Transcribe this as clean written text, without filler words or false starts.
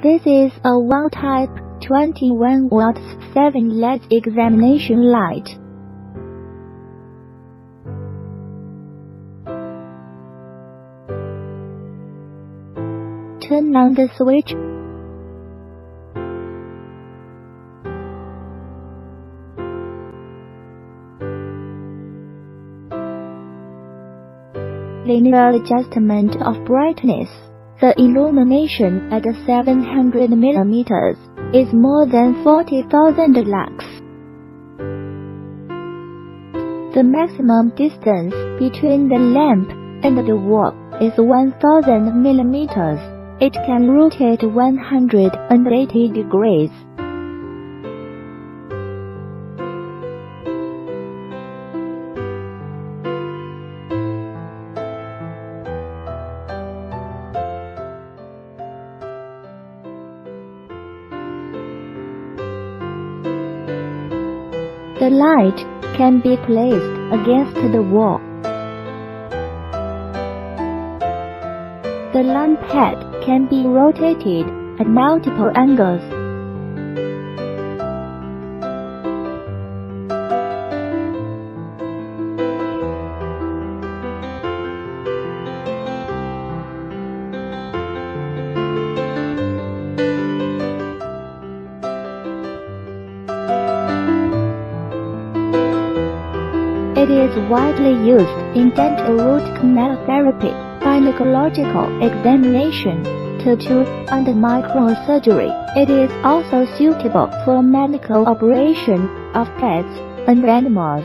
This is a one-type 21W 7 LED examination light. Turn on the switch. Linear adjustment of brightness. The illumination at 700 mm is more than 40,000 lux. The maximum distance between the lamp and the wall is 1000 mm. It can rotate 180 degrees. The light can be placed against the wall. The lamp head can be rotated at multiple angles. It is widely used in dental root canal therapy, gynecological examination, tattoo, and microsurgery. It is also suitable for medical operation of pets and animals.